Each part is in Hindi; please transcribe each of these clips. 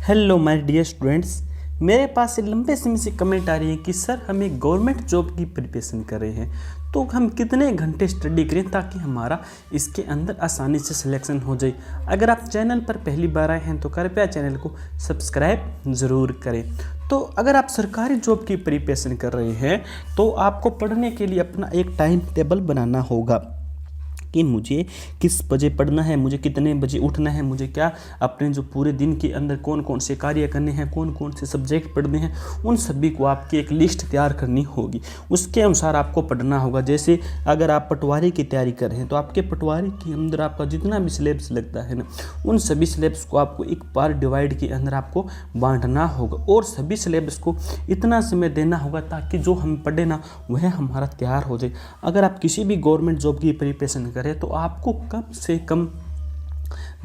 हेलो माय डियर स्टूडेंट्स, मेरे पास एक लंबे समय से कमेंट आ रही है कि सर हमें गवर्नमेंट जॉब की प्रिपरेशन कर रहे हैं तो हम कितने घंटे स्टडी करें ताकि हमारा इसके अंदर आसानी से सिलेक्शन हो जाए। अगर आप चैनल पर पहली बार आए हैं तो कृपया चैनल को सब्सक्राइब ज़रूर करें। तो अगर आप सरकारी जॉब की प्रिपरेशन कर रहे हैं तो आपको पढ़ने के लिए अपना एक टाइम टेबल बनाना होगा कि मुझे किस बजे पढ़ना है, मुझे कितने बजे उठना है, मुझे क्या अपने जो पूरे दिन के अंदर कौन कौन से कार्य करने हैं, कौन कौन से सब्जेक्ट पढ़ने हैं, उन सभी को आपकी एक लिस्ट तैयार करनी होगी। उसके अनुसार आपको पढ़ना होगा। जैसे अगर आप पटवारी की तैयारी कर रहे हैं तो आपके पटवारी के अंदर आपका जितना भी सिलेबस लगता है ना, उन सभी सिलेबस को आपको एक पार्ट डिवाइड के अंदर आपको बांटना होगा और सभी सिलेबस को इतना समय देना होगा ताकि जो हम पढ़े ना वह हमारा तैयार हो जाए। अगर आप किसी भी गवर्नमेंट जॉब की प्रिपरेशन करें तो आपको कम से कम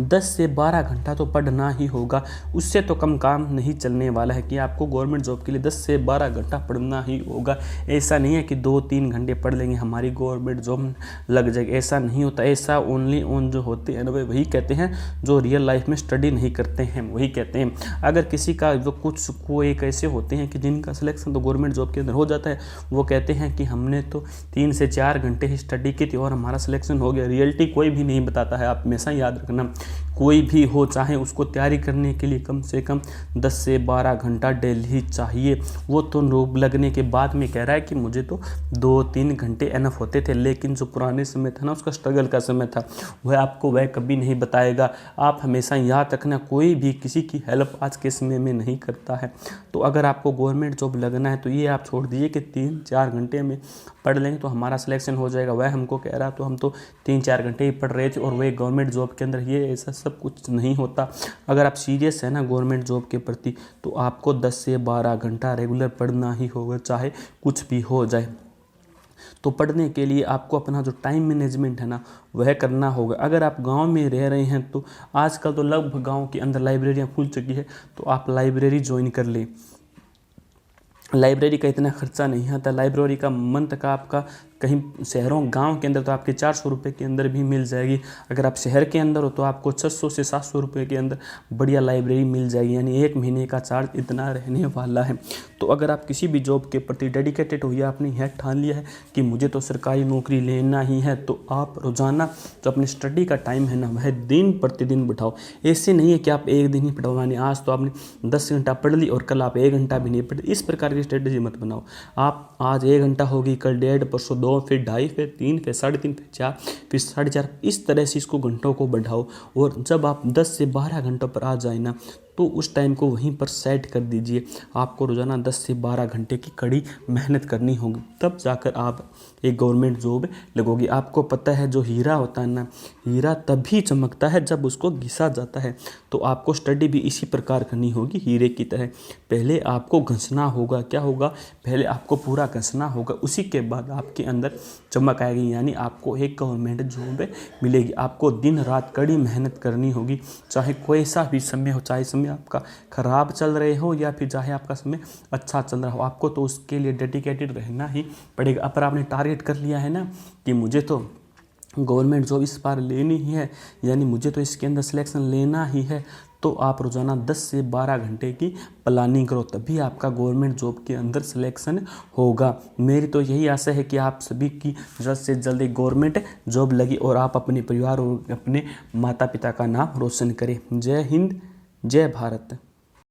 10 से 12 घंटा तो पढ़ना ही होगा। उससे तो कम काम नहीं चलने वाला है कि आपको गवर्नमेंट जॉब के लिए 10 से 12 घंटा पढ़ना ही होगा। ऐसा नहीं है कि 2-3 घंटे पढ़ लेंगे हमारी गवर्नमेंट जॉब लग जाएगी, ऐसा नहीं होता। ऐसा ओनली ऑन जो होते हैं ना वही कहते हैं जो रियल लाइफ में स्टडी नहीं करते हैं, वही कहते हैं। अगर किसी का जो कुछ कोई ऐसे होते हैं कि जिनका सिलेक्शन तो गवर्नमेंट जॉब के अंदर हो जाता है, वो कहते हैं कि हमने तो 3 से 4 घंटे ही स्टडी की थी और हमारा सिलेक्शन हो गया। रियलिटी कोई भी नहीं बताता है, आप हमेशा याद रखना। कोई भी हो चाहे उसको तैयारी करने के लिए कम से कम 10 से 12 घंटा डेली चाहिए। वो तो रोग लगने के बाद में कह रहा है कि मुझे तो 2-3 घंटे एनफ होते थे, लेकिन जो पुराने समय था ना उसका स्ट्रगल का समय था, वह कभी नहीं बताएगा। आप हमेशा याद रखना, कोई भी किसी की हेल्प आज के समय में नहीं करता है। तो अगर आपको गवर्नमेंट जॉब लगना है तो ये आप छोड़ दीजिए कि 3-4 घंटे में पढ़ लेंगे तो हमारा सिलेक्शन हो जाएगा। वह हमको कह रहा तो हम तो 3-4 घंटे ही पढ़ रहे थे और वह गवर्नमेंट जॉब के अंदर ये ऐसा सब कुछ नहीं होता। अगर आप सीरियस है ना गवर्नमेंट जॉब के प्रति तो आपको 10 से 12 घंटा रेगुलर पढ़ना ही होगा, चाहे कुछ भी हो जाए। तो पढ़ने के लिए आपको अपना जो टाइम मैनेजमेंट है ना वह करना होगा। अगर आप गांव में रह रहे हैं तो आजकल तो लगभग गांव के अंदर लाइब्रेरियां खुल चुकी है, तो आप लाइब्रेरी ज्वाइन कर लें। लाइब्रेरी का इतना खर्चा नहीं आता। लाइब्रेरी का मंथ का आपका कहीं शहरों गांव के अंदर तो आपके 400 रुपये के अंदर भी मिल जाएगी। अगर आप शहर के अंदर हो तो आपको 600 से 700 रुपये के अंदर बढ़िया लाइब्रेरी मिल जाएगी, यानी 1 महीने का चार्ज इतना रहने वाला है। तो अगर आप किसी भी जॉब के प्रति डेडिकेटेड हो या आपने यह ठान लिया है कि मुझे तो सरकारी नौकरी लेना ही है, तो आप रोज़ाना जो अपने स्टडी का टाइम है ना वह दिन प्रतिदिन बढ़ाओ। ऐसे नहीं है कि आप एक दिन ही पढ़ाओ, यानी आज तो आपने 10 घंटा पढ़ ली और कल आप 1 घंटा भी नहीं पढ़े। इस प्रकार की स्ट्रेटेजी मत बनाओ। आप आज 1 घंटा होगी, कल 1.5, परसों 2, फिर 2.5, फिर 3, फिर 3.5, फिर 4, फिर 4.5। इस तरह से इसको घंटों को बढ़ाओ और जब आप 10 से 12 घंटों पर आ जाए ना तो उस टाइम को वहीं पर सेट कर दीजिए। आपको रोज़ाना 10 से 12 घंटे की कड़ी मेहनत करनी होगी, तब जाकर आप एक गवर्नमेंट जॉब लगोगी। आपको पता है जो हीरा होता है ना, हीरा तभी चमकता है जब उसको घिसा जाता है। तो आपको स्टडी भी इसी प्रकार करनी होगी हीरे की तरह। पहले आपको घसना होगा। क्या होगा? पहले आपको पूरा घसना होगा, उसी के बाद आपके अंदर चमक आएगी, यानी आपको एक गवर्नमेंट जॉब मिलेगी। आपको दिन रात कड़ी मेहनत करनी होगी, चाहे कोई सा भी समय हो, चाहे समय आपका खराब चल रहे हो या फिर चाहे आपका समय अच्छा चल रहा हो, आपको तो उसके लिए डेडिकेटेड रहना ही पड़ेगा। अब आपने टारगेट कर लिया है ना कि मुझे तो गवर्नमेंट जॉब इस बार लेनी ही है, यानी मुझे तो इसके अंदर सिलेक्शन लेना ही है, तो आप रोज़ाना 10 से 12 घंटे की प्लानिंग करो, तभी आपका गवर्नमेंट जॉब के अंदर सिलेक्शन होगा। मेरी तो यही आशा है कि आप सभी की जल्द से जल्द एक गवर्नमेंट जॉब लगी और आप अपने परिवार और अपने माता पिता का नाम रोशन करें। जय हिंद, जय भारत।